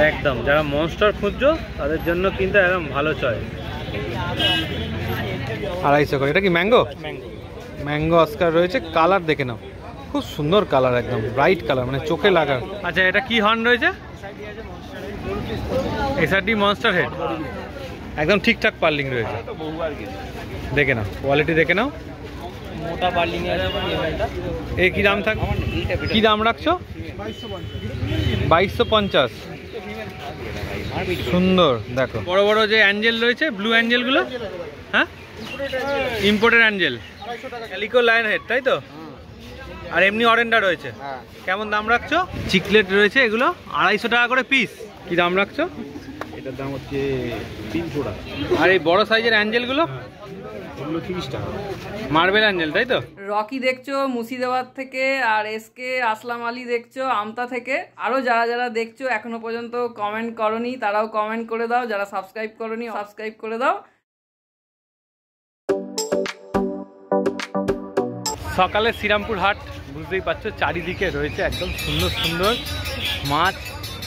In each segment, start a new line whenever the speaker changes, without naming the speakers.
একদম যারা মনস্টার খুঁজছো তাদের জন্য কিন্তু একদম ভালো চয়েস। 250 করে। এটা কি ম্যাঙ্গো? ম্যাঙ্গো অস্কার রয়েছে। কালার দেখে নাও, খুব সুন্দর কালার, একদম ব্রাইট কালার, মানে চোখে লাগা। আচ্ছা এটা কি হর্ন রয়েছে? এসআরডি মনস্টার হেড, একদম ঠিকঠাক পার্লিং রয়েছে। দেখে নাও কোয়ালিটি, দেখে নাও মোটা পার্লিং। এই কি দাম থাক, কি দাম রাখছো? 2250। সুন্দর, দেখো বড় বড় যে অ্যাঞ্জেল রয়েছে, ব্লু অ্যাঞ্জেলগুলো, হ্যাঁ imported Angel, calico lion head, তাই তো? আর এমনি অরেন্ডা রয়েছে। কেমন দাম রাখছো? চিকলেট রয়েছে, এগুলো 250 টাকা করে পিস। কি দাম রাখছো?
এটার দাম হচ্ছে 300 টাকা।
আর এই বড় সাইজের অ্যাঞ্জেলগুলো?
30 টাকা।
মার্বেল অ্যাঞ্জেল, তাই তো?
রকি দেখছো মুর্শিদাবাদ থেকে, আর এসকে আসলাম আলী দেখছো আমতা থেকে। আরো যারা যারা দেখছো এখনো পর্যন্ত কমেন্ট করনি, তারাও কমেন্ট করে দাও। যারা সাবস্ক্রাইব করনি সাবস্ক্রাইব করে দাও।
সকালে শ্রীরামপুর হাট, বুঝতেই পারছো চারিদিকে রয়েছে একদম সুন্দর সুন্দর মাছ,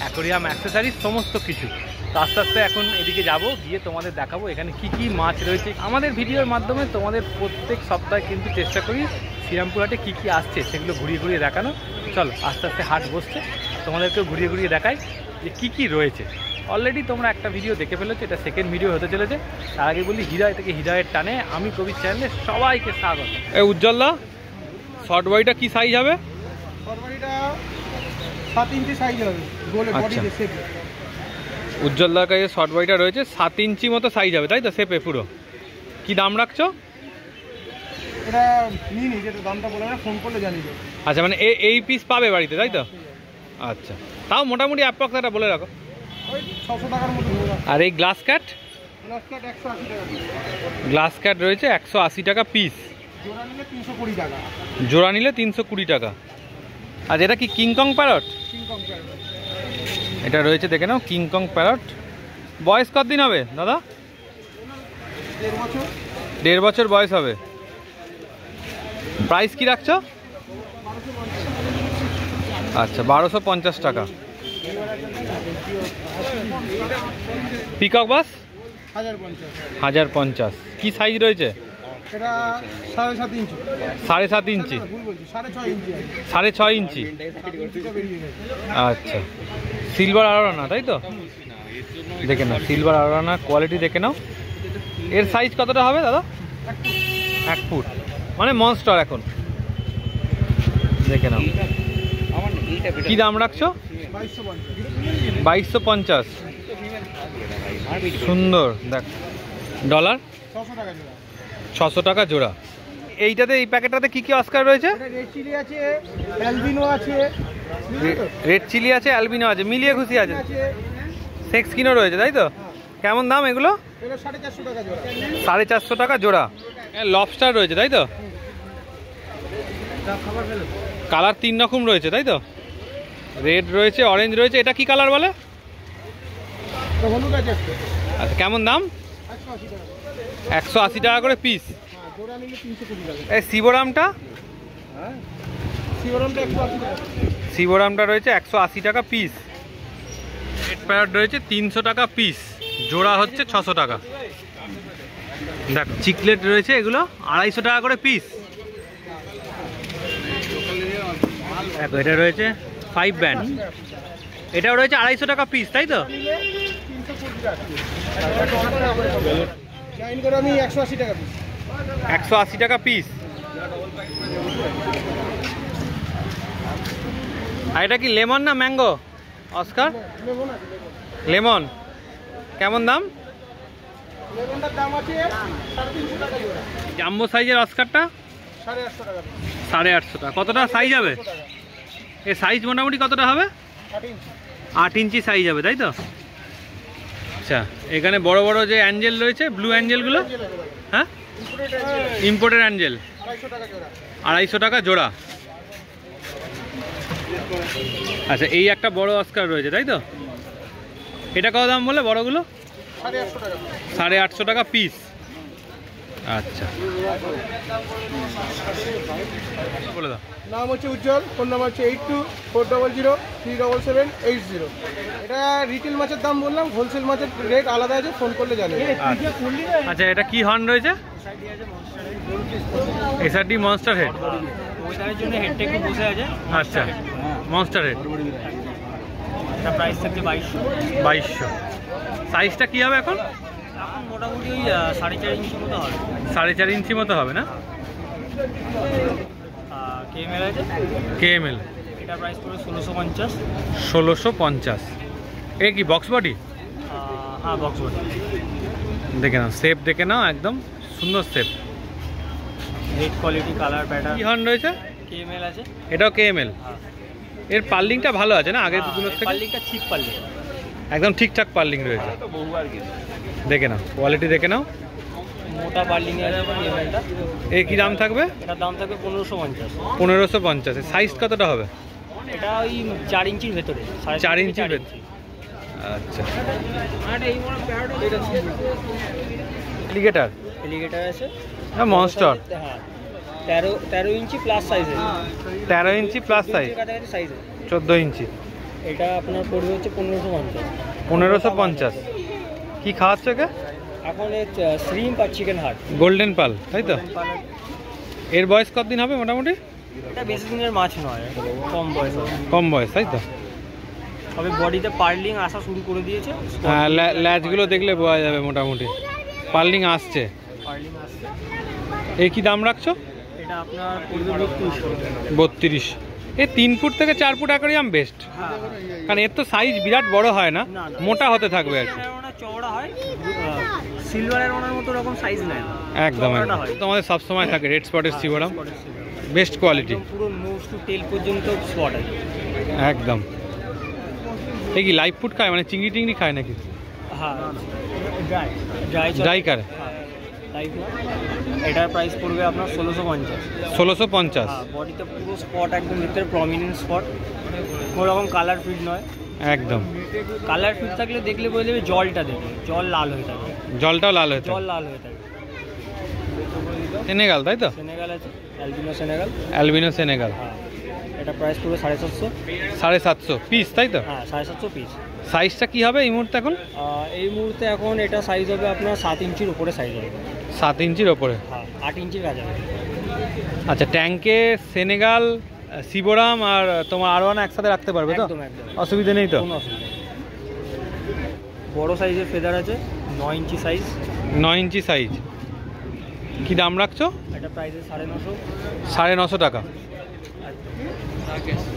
অ্যাকোরিয়াম, অ্যাক্সেসরিজ, সমস্ত কিছু। তো আস্তে আস্তে এখন এদিকে যাব, গিয়ে তোমাদের দেখাবো এখানে কি কি মাছ রয়েছে। আমাদের ভিডিওর মাধ্যমে তোমাদের প্রত্যেক সপ্তাহে কিন্তু চেষ্টা করি শ্রীরামপুর হাটে কী কী আসছে সেগুলো ঘুরিয়ে ঘুরিয়ে দেখানো। চলো আস্তে আস্তে হাট বসছে, তোমাদেরকেও ঘুরিয়ে ঘুরিয়ে দেখাই যে কী কী রয়েছে। অলরেডি তোমরা একটা ভিডিও দেখে ফেলেছো, এটা সেকেন্ড ভিডিও হতে চলেছে। তার আগে বলি হৃদয় থেকে হৃদয়ের টানে আমি কবির চ্যানেলে সবাইকে স্বাগত। এই উজ্জ্বলদা, শর্ট বডিটা কি সাইজ হবে?
শর্ট বডিটা 7 ইঞ্চি সাইজ হবে, গোলে বডি শেপে।
উজ্জ্বলদার কাছে শর্ট বডিটা রয়েছে, 7 ইঞ্চি মতো সাইজ হবে, তাই তো? শেপে পুরো। কি দাম রাখছো?
এটা নিনি, যেটা দামটা বলে না, ফোন করলে জানিয়ে দেব।
আচ্ছা, মানে এই পিস পাবে বাড়িতে, তাই তো? আচ্ছা, তাও মোটামুটি অ্যাপ্রক্স একটা বলে রাখো।
ওই 600 টাকার মতো।
আর এই গ্লাস ক্যাট?
গ্লাস ক্যাট 180 টাকা পিস।
গ্লাস ক্যাট রয়েছে 180 টাকা পিস।
জোড়া নিলে 320 টাকা।
জোড়া নিলে 320 টাকা। আর এটা কি কিংকং প্যারট?
কিংকং প্যারট
এটা রয়েছে, দেখে নাও, কিংকং প্যারট। বয়স কতদিন হবে দাদা?
1.5 বছর।
1.5 বছর বয়স হবে। প্রাইস কি রাখছো? আচ্ছা, 1250 টাকা। পিকক বাস 1050। কি সাইজ রয়েছে?
এটা 7.5 ইঞ্চি।
7.5 ইঞ্চি?
ভুল বলছি, 6.5 ইঞ্চি।
6.5 ইঞ্চি। আচ্ছা, সিলভার আরোরানা, তাই তো? দেখে নাও সিলভার আরোরানা, কোয়ালিটি দেখে নাও। এর সাইজ কতটা হবে দাদা? 1 ফুট, মানে মনস্টার এখন। দেখে নাও। কি দাম রাখছো? 2250। সুন্দর, দেখ। ডলার 600 টাকা জোড়া। এইটাতে, এই প্যাকেটটাতে কি কি অস্কার রয়েছে?
রেড চিলি আছে, অ্যালবিনো আছে,
রেড চিলি আছে, অ্যালবিনো আছে, মিলিয়ে খুশি আছে, সেক্স কিনো রয়েছে, তাই তো? কেমন দাম এগুলো?
এটা 450 টাকা জোড়া।
450 টাকা জোড়া। লবস্টার রয়েছে, তাই তো? কালার 3 রকম রয়েছে, তাই তো? রেড রয়েছে, অরেঞ্জ রয়েছে। এটা কি কালার বলে?
হলুদ আছে।
আচ্ছা, কেমন দাম?
180 টাকা।
180 টাকা করে পিস।
জোড়া নিলে 320 টাকা।
এই শিবরামটা?
হ্যাঁ, শিবরামটা 180 টাকা।
শিবরামটা রয়েছে 180 টাকা পিস। রেড প্যারট রয়েছে 300 টাকা পিস, জোড়া হচ্ছে 600 টাকা। দেখো চিকলেট রয়েছে, এগুলো 250 টাকা করে পিস। দেখো এটা রয়েছে 5 ব্যান্ড, এটাও রয়েছে 250 টাকা পিস, তাই তো?
চাইন করে আমি 180 টাকা পিস।
180 টাকা পিস। আর এটা কি লেমন না ম্যাঙ্গো অস্কার? লেমন। কেমন দাম?
লেমনটার দাম আছে 350 টাকা জোড়া।
জাম্বো সাইজের অস্কারটা
850 টাকা।
850 টাকা। কতটা সাইজ হবে? এর সাইজ মোটামুটি কতটা হবে?
8 ইঞ্চি।
8 ইঞ্চি সাইজ হবে, তাই তো? আচ্ছা, এখানে বড় বড় যে অ্যাঞ্জেল রয়েছে, ব্লু অ্যাঞ্জেলগুলো, হ্যাঁ ইম্পোর্টেড অ্যাঞ্জেল,
250 টাকা জোড়া।
250 টাকা জোড়া। আচ্ছা, এই একটা বড় অস্কার রয়েছে, তাই তো? এটা কত দাম বলে বড়গুলো?
850 টাকা।
850 টাকা পিস। আচ্ছা, বলে দাও।
নাম হচ্ছে উজ্জ্বল, ফোন নাম্বার হচ্ছে 8240 37780। এটা রিটেল মাছের দাম বললাম, হোলসেল মাছের রেট আলাদা আছে, ফোন করলে জানি।
আচ্ছা, এটা কি হর্ন রয়েছে? SRD monster head.
ওইটার জন্য হেডটা একটু বসে আছে।
আচ্ছা, মনস্টার হেড।
এটা প্রাইস থাকছে
2200। সাইজটা কি হবে এখন?
এখন মোটামুটি ওই 4.5 ইঞ্চি মতো হবে।
4.5 ইঞ্চি মতো হবে না?
কেএমএল আছে।
কেএমএল।
এটা প্রাইস পড়বে 1650।
1650। এ কি বক্স বডি?
হ্যাঁ, বক্স বডি।
দেখে নাও, শেপ দেখে নাও, একদম সুন্দর shape.
Red quality, colour pattern.
কি হর্ন রয়েছে?
কেএমএল আছে।
এটাও কেএমএল।
হ্যাঁ।
এর পার্লিংটা ভালো আছে না আগের দুটোর থেকে?
পার্লিংটা চিপ পার্লিং,
একদম ঠিকঠাক পার্লিং রয়েছে। দেখে নাও, কোয়ালিটি দেখে নাও।
মোটা পার্লিং এর আছে কেএমএলটা।
এর কি দাম থাকবে?
এটার দাম থাকবে 1550।
1550। সাইজ কতটা হবে?
এটা ওই 4 ইঞ্চির ভেতরে।
4 ইঞ্চির ভেতরে। আচ্ছা। এলিগেটর।
এলিগেটর আছে।
হ্যাঁ, মনস্টার।
হ্যাঁ, 13 ইঞ্চি প্লাস সাইজের।
13 ইঞ্চি প্লাস সাইজ।
কাছাকাছি সাইজের।
14 ইঞ্চি।
এটা আপনার পড়বে হচ্ছে 1550।
1550। কি খাওয়াচ্ছে ওকে?
এখন শ্রিম্প আর চিকেন হার্ট।
গোল্ডেন পাল, তাই তো? এর বয়স কতদিন হবে মোটামুটি?
এটা বেশি দিনের মাছ নয়, কম বয়স হবে।
কম বয়স, তাই তো?
তবে বডিতে পার্লিং আসা শুরু করে দিয়েছে।
হ্যাঁ, ল্যাজগুলো দেখলে বোঝা যাবে মোটামুটি পার্লিং আসছে।
পার্লিং আসছে।
এই কি দাম রাখছো?
এটা আপনার পড়বে 3200।
32। এই 3 ফুট থেকে 4 ফুট অ্যাকোয়ারিয়াম বেস্ট, কারণ এর তো সাইজ বিরাট বড় হয় না, মোটা হতে থাকবে আর কি।
চওড়া হয়, সিলভারের ওনার মতো রকম সাইজ নেয় না।
একদম তোমাদের সব সময় থাকে রেড স্পটের সিবোরাম, বেস্ট কোয়ালিটি।
পুরো নোজ টু টেল পর্যন্ত স্পট আছে
একদম। এই কি লাইভ ফুড খায়, মানে চিংড়ি টিংড়ি খায় নাকি?
হ্যাঁ, ড্রাই
ড্রাই করে।
লাইভ না। এটার প্রাইস পড়বে আপনার 1650।
1650।
বডিতে পুরো স্পট, একদম ভিতরে প্রমিনেন্ট স্পট, কোনো রকম কালার ফিড নয়।
একদম।
কালার ফিড থাকলে দেখলে বলে দেবে, জলটা দেখবে, জল লাল হয়ে থাকে।
জলটাও লাল হয়ে থাকে।
জল লাল হয়ে থাকে।
সেনেগাল, তাই তো?
সেনেগাল আছে, অ্যালবিনো সেনেগাল।
Albino Senegal.
হ্যাঁ, এটা প্রাইস পড়বে 750।
750 পিস, তাই তো?
হ্যাঁ, 750 পিস।
সাইজটা কি হবে এই মুহূর্তে এখন?
এই মুহূর্তে এখন এটা সাইজ হবে আপনার 7 ইঞ্চির উপরে সাইজ হবে।
7 ইঞ্চির ওপরে।
হ্যাঁ, 8 ইঞ্চির কাছাকাছি।
আচ্ছা, ট্যাঙ্কে সেনেগাল, সিবোরাম আর তোমার আরওয়ানা একসাথে রাখতে পারবে তো?
একদম একদম,
অসুবিধা নেই তো?
কোনো অসুবিধা নেই। বড় সাইজের ফেদার আছে, 9 ইঞ্চি সাইজ।
9 ইঞ্চি সাইজ। কি দাম রাখছো?
এটা প্রাইস 950।
950 টাকা।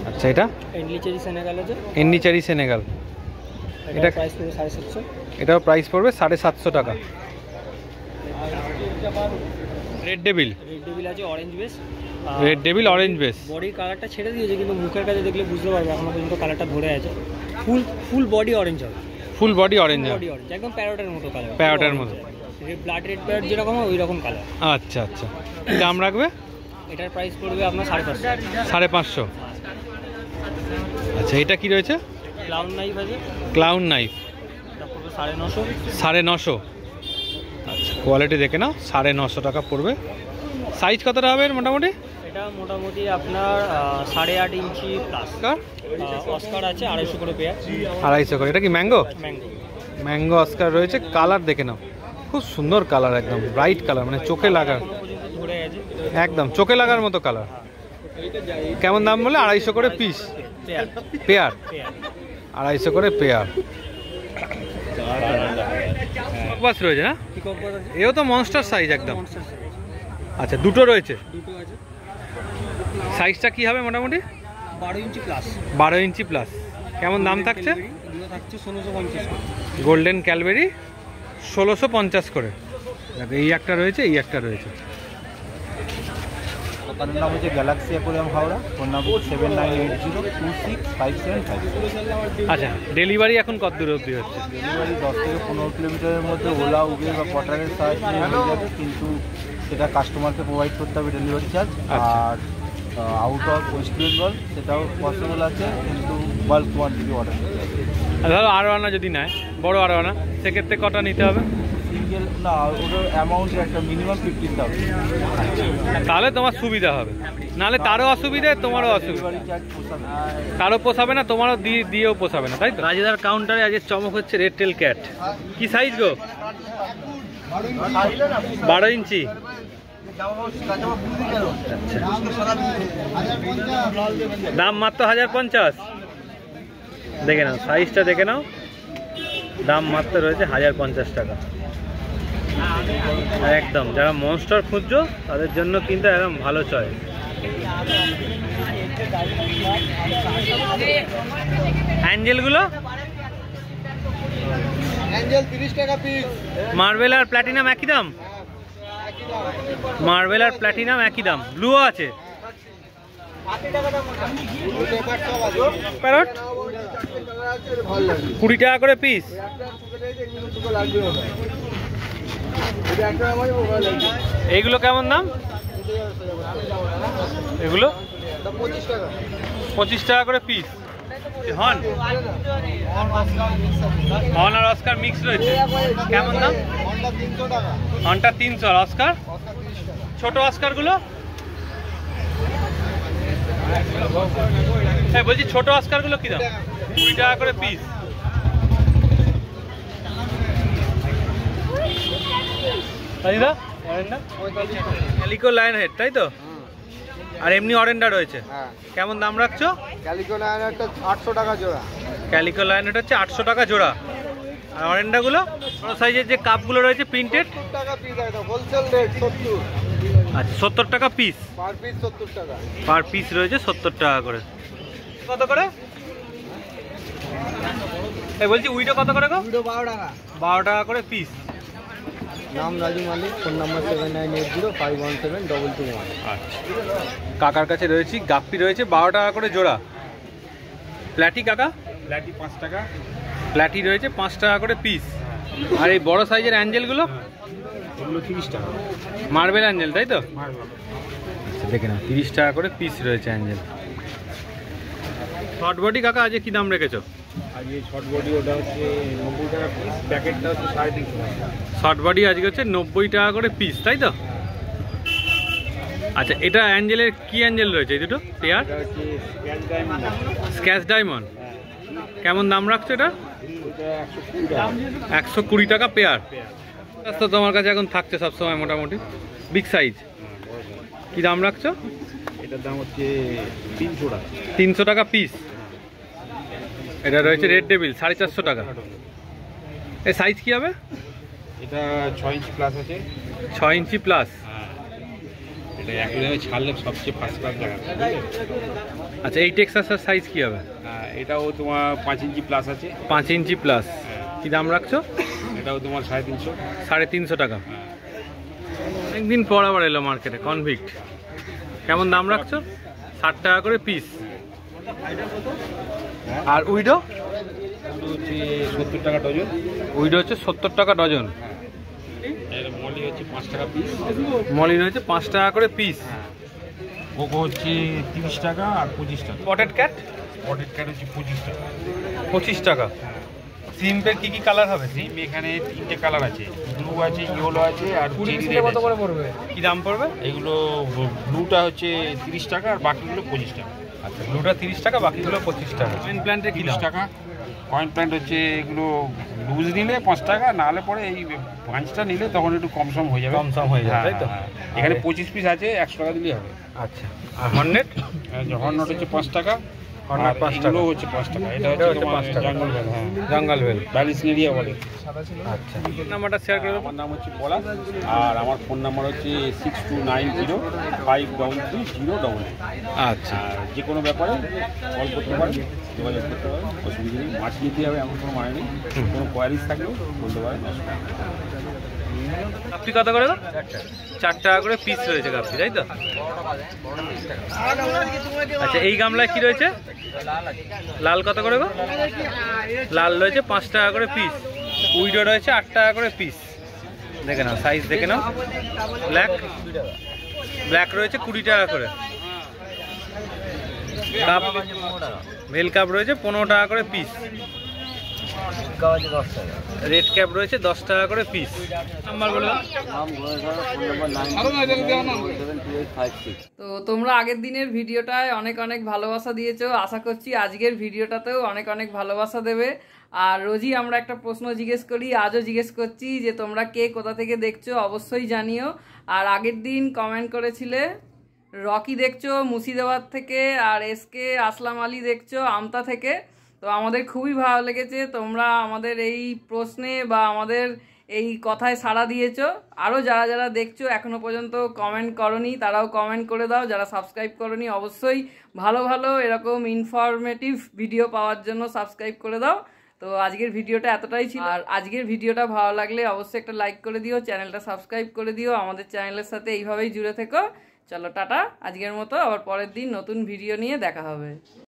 আচ্ছা, এটা
এন্ডলিচেরি সেনেগাল আছে।
এন্ডিচারি সেনেগাল।
এটা প্রাইস পড়বে 750।
এটাও প্রাইস পড়বে 750 টাকা। Red devil.
রেড ডেভিল আছে, orange base.
Red devil orange base.
বডির কালারটা ছেড়ে দিয়েছে, কিন্তু মুখের কাছে দেখলে বুঝতে পারবে এখনো পর্যন্ত কালারটা ধরে আছে। ফুল বডি অরেঞ্জ হবে।
Full body orange.
Body orange, একদম প্যারটের মতো কালার।
প্যারটের মতো।
ব্লাড রেড প্যারট যেরকম হয় ওই রকম কালার।
আচ্ছা আচ্ছা, কি দাম রাখবে?
এটার প্রাইস পড়বে আপনার 550।
550। আচ্ছা, এটা কি রয়েছে?
ক্লাউন নাইফ আছে।
Clown knife.
এটা পড়বে 950।
950। আচ্ছা, কোয়ালিটি দেখে নাও। 950 টাকা পড়বে। সাইজ কতটা হবে মোটামুটি?
এটা মোটামুটি আপনার 8.5 ইঞ্চি প্লাস। অস্কার আছে 250 করে পেয়ার।
250 করে। এটা কি ম্যাঙ্গো?
ম্যাঙ্গো।
ম্যাঙ্গো অস্কার রয়েছে। কালার দেখে নাও, খুব সুন্দর কালার, একদম ব্রাইট কালার, মানে চোখে লাগার,
এখনো পর্যন্ত ধরে আছে।
একদম চোখে লাগার মতো কালার। কেমন দাম বলে? 250 করে পিস। পেয়ার। 250 করে পেয়ার। বাস রয়েছে না? এও তো মনস্টার সাইজ একদম। আচ্ছা, দুটো রয়েছে।
দুটো আছে।
সাইজটা কি হবে মোটামুটি?
12 ইঞ্চি প্লাস।
12 ইঞ্চি প্লাস। কেমন দাম থাকছে?
এগুলো থাকছে 1650 করে।
গোল্ডেন ক্যালবেরি 1650 করে। দেখো, এই একটা রয়েছে, এই একটা রয়েছে।
দোকানের নাম হচ্ছে Galaxy aquarium Howrah. Phone number 7980265755।
আচ্ছা, ডেলিভারি এখন কত দূর অবধি হচ্ছে?
ডেলিভারি 10 থেকে 15 কিলোমিটারের মধ্যে ওলা, উবের বা পটারের সাহায্যে হয়ে যাবে, কিন্তু সেটা কাস্টমারকে প্রোভাইড করতে হবে ডেলিভারি চার্জ।
আচ্ছা।
আর আউট অফ ওয়েস্ট বেঙ্গল সেটাও পসিবল আছে, কিন্তু বাল্ক কোয়ান্টিটি অর্ডার করতে হবে।
আর ধরো আরওয়ানা যদি নেয়, বড় আরওয়ানা, সেক্ষেত্রে কটা নিতে হবে?
সিঙ্গেল না, ওটার অ্যামাউন্টের একটা মিনিমাম 15,000।
তাহলে তোমার সুবিধা হবে, নাহলে তারও অসুবিধা তোমারও অসুবিধা,
ডেলিভারি চার্জ পোষাবে না।
তারও পোষাবে না তোমারও দিয়েও পোষাবে না, তাই তো? রাজেদার কাউন্টারে আজকে চমক হচ্ছে রেড টেল ক্যাট। কি সাইজ গো? 12 ইঞ্চি। দাম মাত্র 1050। দেখে নাও সাইজটা, দেখে নাও, দাম মাত্র রয়েছে 1050 টাকা। একদম যারা মনস্টার খুঁজছো তাদের জন্য কিন্তু একদম ভালো চয়েস। অ্যাঞ্জেলগুলো
অ্যাঞ্জেল 30 টাকা পিস।
মার্বেল আর প্ল্যাটিনাম একই দাম? মার্বেল আর প্ল্যাটিনাম একই দাম। ব্লুও আছে? প্যারট 20 টাকা করে পিস। এইগুলো কেমন দাম? এগুলো 25 টাকা করে পিস। হর্ন আর অস্কার মিক্স রয়েছে, কেমন দাম? হর্নটা 300, আর অস্কার? ছোট অস্কারগুলো বলছি, ছোট অস্কারগুলো কি দাম? 20 টাকা করে পিস। ক্যালিকো লায়ন হেড, তাই তো? আর এমনি অরেন্ডা রয়েছে, কেমন দাম রাখছো?
ক্যালিকো লায়ন হেডটা 800 টাকা জোড়া।
ক্যালিকো লায়ন হেড হচ্ছে 800 টাকা জোড়া। আর অরেন্ডাগুলো বড় সাইজের যে কাপগুলো রয়েছে প্রিন্টেড,
70 টাকা পিস, একদম হোলসেল রেট 70।
আচ্ছা 70 টাকা পিস।
পার পিস 70 টাকা।
পার পিস রয়েছে 70 টাকা করে। কত করে? এই বলছি উইডো কত করে গো?
12 টাকা।
12 টাকা করে পিস।
নাম রাজু মালিক, ফোন নাম্বার 7980517221।
আচ্ছা, কাকার কাছে রয়েছি, গাপ্পি রয়েছে 12 টাকা করে জোড়া। প্ল্যাটি কাকা?
প্ল্যাটি 5 টাকা।
প্ল্যাটি রয়েছে 5 টাকা করে পিস। আর এই বড় সাইজের অ্যাঞ্জেলগুলো?
এগুলো 30 টাকা।
মার্বেল অ্যাঞ্জেল, তাই তো? আচ্ছা দেখে নাও, 30 টাকা করে পিস রয়েছে অ্যাঞ্জেল। শর্ট বডি কাকা আজকে কি দাম রেখেছো?
আর এই শর্ট বডি ওটা হচ্ছে 90 টাকা পিস, প্যাকেটটা হচ্ছে 350 টাকা।
শর্ট বডি আজকে হচ্ছে 90 টাকা করে পিস, তাই তো? আচ্ছা, এটা অ্যাঞ্জেলের কি অ্যাঞ্জেল রয়েছে এই দুটো পেয়ার?
এটা হচ্ছে স্ক্যাচ ডায়মন্ড।
স্ক্যাচ ডায়মন্ড, কেমন দাম রাখছো এটা?
এটা 120 টাকা।
120 টাকা পেয়ার। তো তোমার কাছে এখন থাকছে সবসময় মোটামুটি বিগ সাইজ, কি দাম রাখছো?
এটার দাম হচ্ছে 300 টাকা।
300 টাকা পিস। এটা রয়েছে রেড ডেভিল 450 টাকা। এই সাইজ কি হবে?
এটা 6 ইঞ্চি প্লাস আছে।
6 ইঞ্চি প্লাস।
এটা একদমই ছাড়লে সবচেয়ে ফার্স্ট ক্লাস দেখা।
আচ্ছা, এই টেক্সাসের সাইজ কি হবে?
এটাও তোমার 5 ইঞ্চি প্লাস আছে।
5 ইঞ্চি প্লাস, কি দাম রাখছো?
এটাও তোমার 350।
350 টাকা। একদিন পর আবার এলো মার্কেটে কনভিক্ট, কেমন দাম রাখছো? 60 টাকা করে পিস। আর উইডো?
হচ্ছে 70 টাকা ডজন।
উইডো হচ্ছে 70 টাকা ডজন।
এর মলি হচ্ছে 5 টাকা পিস।
মলিন হচ্ছে 5 টাকা করে পিস।
কোকো হচ্ছে 30 টাকা আর 25 টাকা।
Potted cat?
পটেড ক্যাট হচ্ছে 25 টাকা।
25 টাকা। সিম্পের কি কি কালার হবে?
সিম এখানে 3টে কালার আছে, ব্লু আছে, ইয়েলো আছে আর চেরি রেড আছে।
পড়বে? কি দাম পড়বে?
এগুলো ব্লুটা হচ্ছে 30 টাকা আর বাকিগুলো 25 টাকা।
আচ্ছা, ব্লুটা 30 টাকা, বাকিগুলো 25 টাকা। কয়েন প্ল্যান্টের কি
30 টাকা। কয়েন প্ল্যান্ট হচ্ছে এগুলো লুজ নিলে 5 টাকা, নাহলে পরে এই পাঁচটা নিলে তখন একটু কম সম হয়ে যাবে।
কম সম হয়ে যাবে, তাই তো?
এখানে 25 পিস আছে, 100 টাকা দিলেই হবে।
আচ্ছা, আর হর্নেট?
হর্নেট হচ্ছে 5 টাকা।
হর্নেট 5 টাকা।
এগুলো হচ্ছে 5 টাকা। এটা হচ্ছে তোমার
5 টাকা।
জঙ্গল বেল। হ্যাঁ,
জঙ্গল বেল।
ব্যালিসিং এরিয়া বলে।
আচ্ছা, নাম্বারটা শেয়ার করে দেবো।
আমার নাম হচ্ছে পলাশ আর আমার ফোন নাম্বার হচ্ছে 6290533088।
আচ্ছা,
আর যে কোনো ব্যাপারে কল করতে পারেন, যোগাযোগ করতে পারেন, অসুবিধা নেই। মাছ নিতে হবে এমন কোনো মানে নেই, কোনো কোয়ারিজ থাকলেও বলতে পারেন।
কাপি কত করে? 4 টাকা করে পিস রয়েছে কাপি, তাই তো? আচ্ছা, এই গামলায় কি রয়েছে? লাল কত করে গো? লাল রয়েছে 5 টাকা করে পিস। উইডো রয়েছে 8 টাকা করে পিস। দেখে নাও সাইজ, দেখে নাও। ব্ল্যাক রয়েছে 20 টাকা করে। কাপ, ভেল কাপ রয়েছে 15 টাকা করে পিস। রেড ক্যাপ রয়েছে 10 টাকা করে পিস। নাম্বার বলে দাও।
তো তোমরা আগের দিনের ভিডিওটায় অনেক অনেক ভালোবাসা দিয়েছো, আশা করছি আজকের ভিডিওটাতেও অনেক অনেক ভালোবাসা দেবে। আর রোজই আমরা একটা প্রশ্ন জিজ্ঞেস করি, আজও জিজ্ঞেস করছি যে তোমরা কে কোথা থেকে দেখছো অবশ্যই জানিও। আর আগের দিন কমেন্ট করেছিলে রকি দেখছো মুর্শিদাবাদ থেকে, আর এসকে আসলাম আলী দেখছো আমতা থেকে। তো আমাদের খুবই ভালো লেগেছে তোমরা আমাদের এই প্রশ্নে বা আমাদের এই কথায় সাড়া দিয়েছো। আরও যারা যারা দেখছো এখনও পর্যন্ত কমেন্ট করনি তারাও কমেন্ট করে দাও, যারা সাবস্ক্রাইব করনি অবশ্যই ভালো ভালো এরকম ইনফরমেটিভ ভিডিও পাওয়ার জন্য সাবস্ক্রাইব করে দাও। তো আজকের ভিডিওটা এতটাই ছিল, আর আজকের ভিডিওটা ভালো লাগলে অবশ্যই একটা লাইক করে দিও, চ্যানেলটা সাবস্ক্রাইব করে দিও, আমাদের চ্যানেলের সাথে এইভাবেই জুড়ে থেকো। চলো টাটা, আজকের মতো আবার পরের দিন নতুন ভিডিও নিয়ে দেখা হবে।